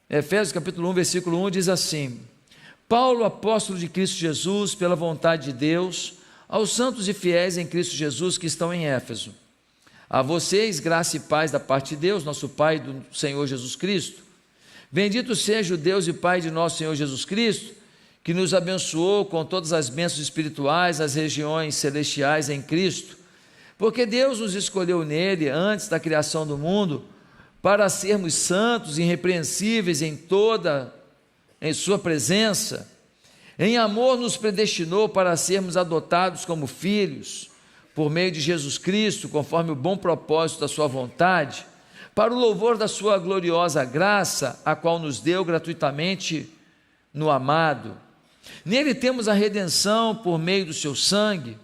Efésios capítulo 1, versículo 1 diz assim: Paulo, apóstolo de Cristo Jesus, pela vontade de Deus, aos santos e fiéis em Cristo Jesus que estão em Éfeso. A vocês, graça e paz da parte de Deus, nosso Pai, do Senhor Jesus Cristo. Bendito seja o Deus e Pai de nosso Senhor Jesus Cristo, que nos abençoou com todas as bênçãos espirituais nas regiões celestiais em Cristo, porque Deus nos escolheu nele, antes da criação do mundo, para sermos santos e irrepreensíveis em sua presença. Em amor nos predestinou para sermos adotados como filhos, por meio de Jesus Cristo, conforme o bom propósito da sua vontade, para o louvor da sua gloriosa graça, a qual nos deu gratuitamente no amado. Nele temos a redenção por meio do seu sangue,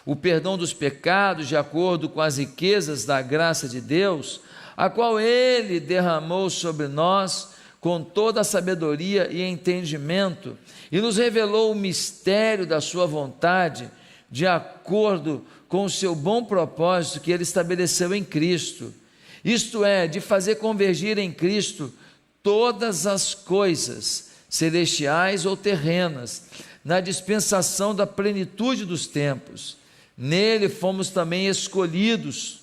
o perdão dos pecados, de acordo com as riquezas da graça de Deus, a qual ele derramou sobre nós com toda a sabedoria e entendimento, e nos revelou o mistério da sua vontade, de acordo com o seu bom propósito que ele estabeleceu em Cristo, isto é, de fazer convergir em Cristo todas as coisas, celestiais ou terrenas, na dispensação da plenitude dos tempos. Nele fomos também escolhidos,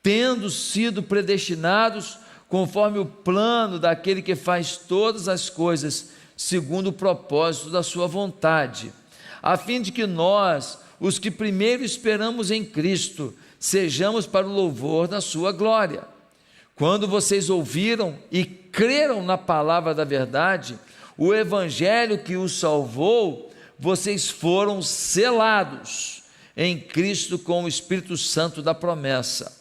tendo sido predestinados conforme o plano daquele que faz todas as coisas segundo o propósito da sua vontade, a fim de que nós, os que primeiro esperamos em Cristo, sejamos para o louvor da sua glória. Quando vocês ouviram e creram na palavra da verdade, o evangelho que os salvou, vocês foram selados em Cristo com o Espírito Santo da promessa,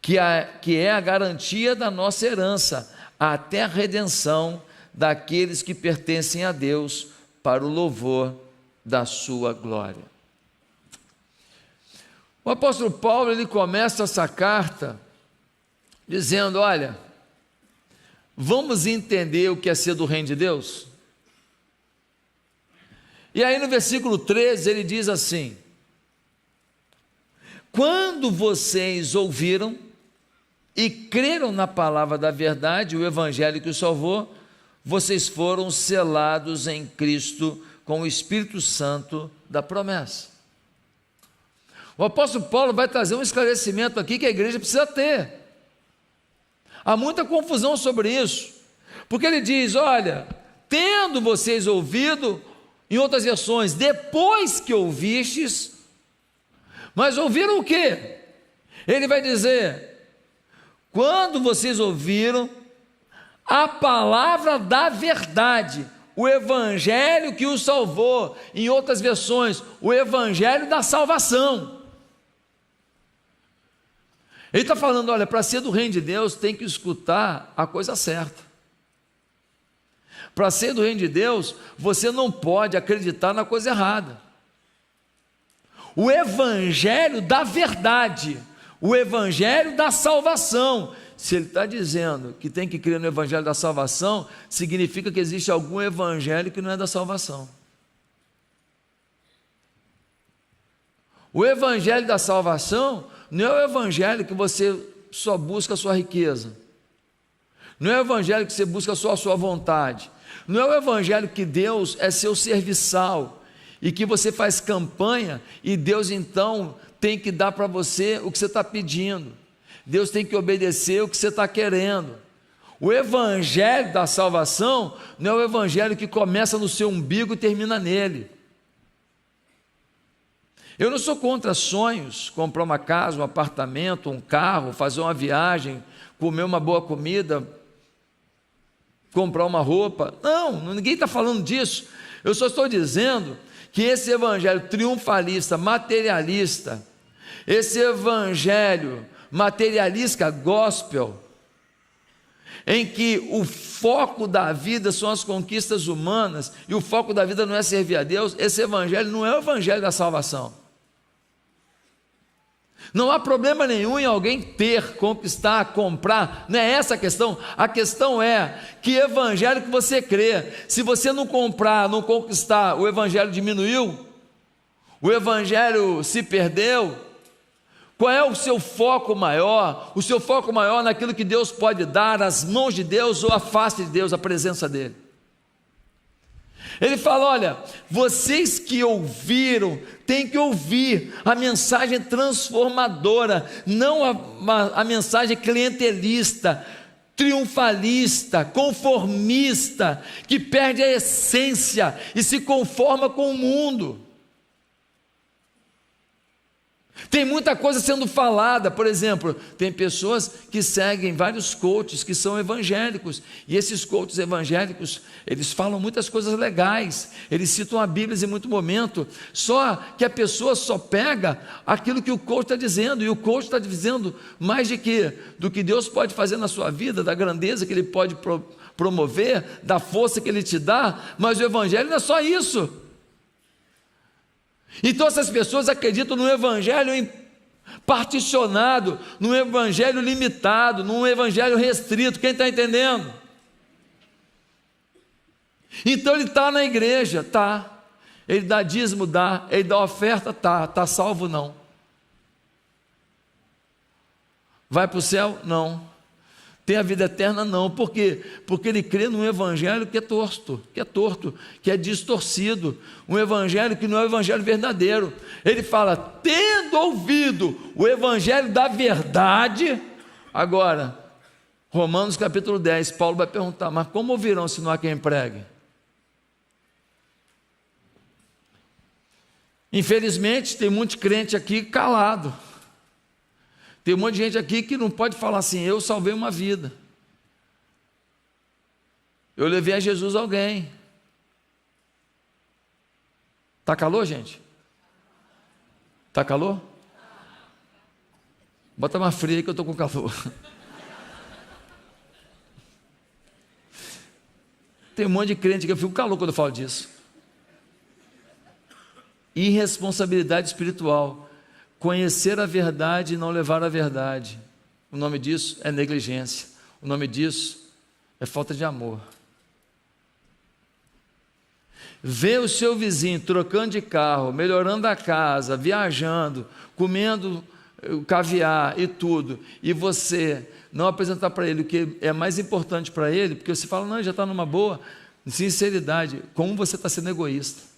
que é a garantia da nossa herança, até a redenção daqueles que pertencem a Deus, para o louvor da sua glória. O apóstolo Paulo, ele começa essa carta dizendo: olha, vamos entender o que é ser do reino de Deus? E aí no versículo 13 ele diz assim: quando vocês ouviram e creram na palavra da verdade, o evangelho que os salvou, vocês foram selados em Cristo com o Espírito Santo da promessa. O apóstolo Paulo vai trazer um esclarecimento aqui que a igreja precisa ter. Há muita confusão sobre isso, porque ele diz: olha, tendo vocês ouvido, em outras versões, depois que ouvistes, mas ouviram o quê? Ele vai dizer: quando vocês ouviram a palavra da verdade, o evangelho que os salvou, em outras versões, o evangelho da salvação. Ele está falando: olha, para ser do reino de Deus tem que escutar a coisa certa. Para ser do reino de Deus, você não pode acreditar na coisa errada. O evangelho da verdade, o evangelho da salvação. Se ele está dizendo que tem que crer no evangelho da salvação, significa que existe algum evangelho que não é da salvação. O evangelho da salvação não é o evangelho que você só busca a sua riqueza, não é o evangelho que você busca só a sua vontade, não é o evangelho que Deus é seu serviçal e que você faz campanha e Deus então tem que dar para você o que você está pedindo, Deus tem que obedecer o que você está querendo. O evangelho da salvação não é o evangelho que começa no seu umbigo e termina nele. Eu não sou contra sonhos, comprar uma casa, um apartamento, um carro, fazer uma viagem, comer uma boa comida, comprar uma roupa. Não, ninguém está falando disso. Eu só estou dizendo que esse evangelho triunfalista, materialista, esse evangelho materialista gospel, em que o foco da vida são as conquistas humanas e o foco da vida não é servir a Deus, esse evangelho não é o evangelho da salvação. Não há problema nenhum em alguém ter, conquistar, comprar, não é essa a questão. A questão é que evangelho que você crê. Se você não comprar, não conquistar, o evangelho diminuiu, o evangelho se perdeu. Qual é o seu foco maior? O seu foco maior naquilo que Deus pode dar, as mãos de Deus ou a face de Deus, a presença dEle. Ele fala: olha, vocês que ouviram, têm que ouvir a mensagem transformadora, não a mensagem clientelista, triunfalista, conformista, que perde a essência e se conforma com o mundo. Tem muita coisa sendo falada. Por exemplo, tem pessoas que seguem vários coaches que são evangélicos, e esses coaches evangélicos, eles falam muitas coisas legais, eles citam a Bíblia em muito momento, só que a pessoa só pega aquilo que o coach está dizendo, e o coach está dizendo mais do que Deus pode fazer na sua vida, da grandeza que Ele pode promover, da força que Ele te dá, mas o evangelho não é só isso. Então essas pessoas acreditam num evangelho particionado, num evangelho limitado, num evangelho restrito. Quem está entendendo? Então ele está na igreja, tá. Ele dá dízimo, dá. Ele dá oferta, tá. Está salvo, não. Vai para o céu? Não. Tem a vida eterna? Não. Por quê? Porque ele crê num evangelho que é torto, que é distorcido, um evangelho que não é o evangelho verdadeiro. Ele fala: tendo ouvido o evangelho da verdade. Agora, Romanos capítulo 10, Paulo vai perguntar: mas como ouvirão se não há quem pregue? Infelizmente, tem muito crente aqui calado. Tem um monte de gente aqui que não pode falar assim: eu salvei uma vida, eu levei a Jesus alguém. Está calor, gente? Está calor? Bota mais frio aí que eu estou com calor. Tem um monte de crente que eu fico calor quando eu falo disso. Irresponsabilidade espiritual. Conhecer a verdade e não levar a verdade. O nome disso é negligência. O nome disso é falta de amor. Ver o seu vizinho trocando de carro, melhorando a casa, viajando, comendo caviar e tudo, e você não apresentar para ele o que é mais importante para ele, porque você fala: não, já está numa boa. Sinceridade, como você está sendo egoísta.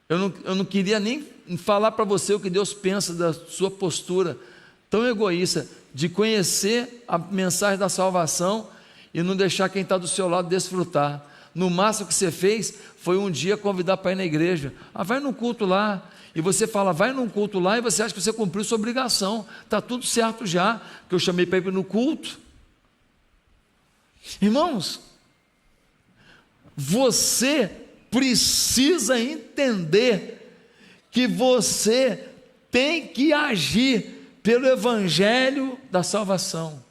Eu não queria nem falar para você o que Deus pensa da sua postura tão egoísta, de conhecer a mensagem da salvação e não deixar quem está do seu lado desfrutar. No máximo que você fez foi um dia convidar para ir na igreja. Vai num culto lá. E você fala: vai num culto lá, e você acha que você cumpriu sua obrigação. Está tudo certo já, que eu chamei para ir no culto. Irmãos, você precisa entender que você tem que agir pelo evangelho da salvação.